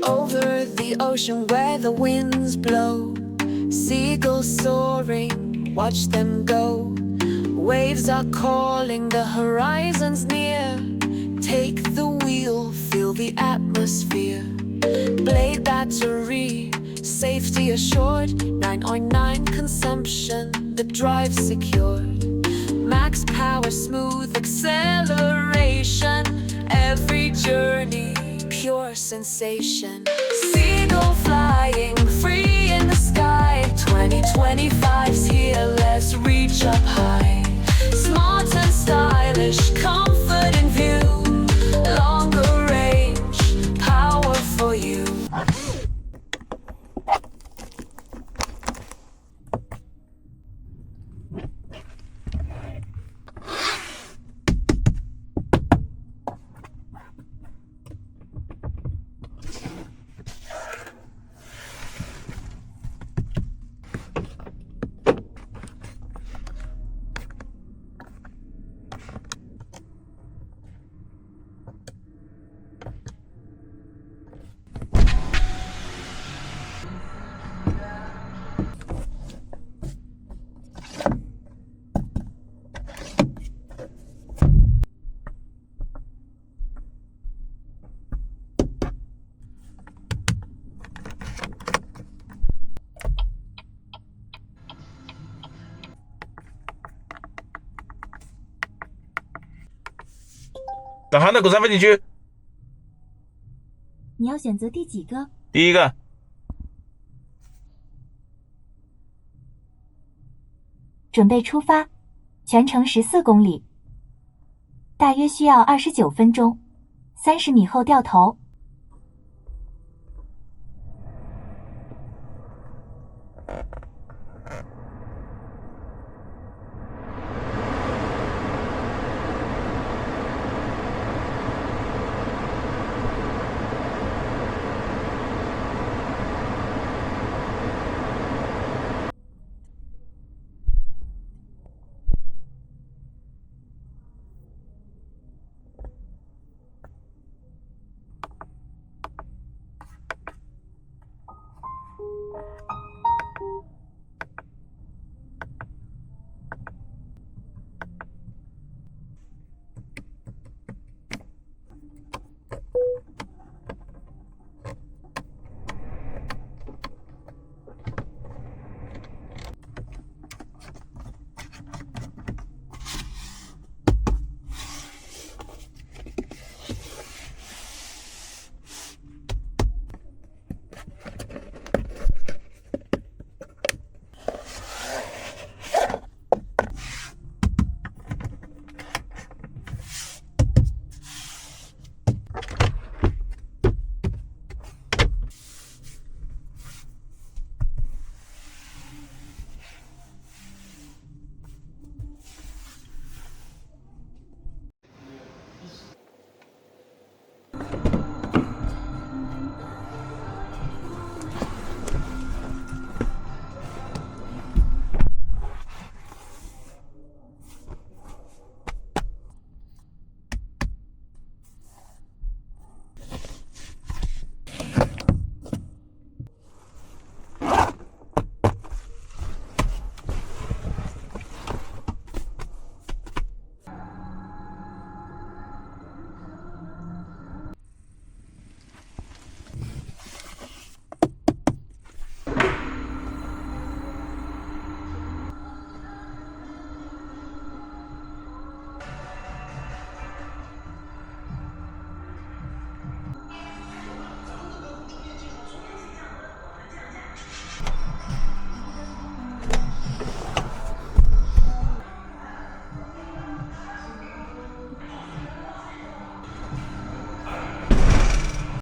Over the ocean where the winds blow, seagulls soaring, watch them go. Waves are calling, the horizon's near. Take the wheel, feel the atmosphere. Blade battery, safety assured. 9.9 consumption, the drive secured. Max power, smooth acceleration. Every journey, pure sensation. Seagull flying, free in the sky. 2025's here, let's reach up high. Smart and stylish, comfort in view. Longer range, power for you. 导航的鼓山风景区，你要选择第几个？第一个。准备出发，全程14公里，大约需要29分钟，30米后掉头。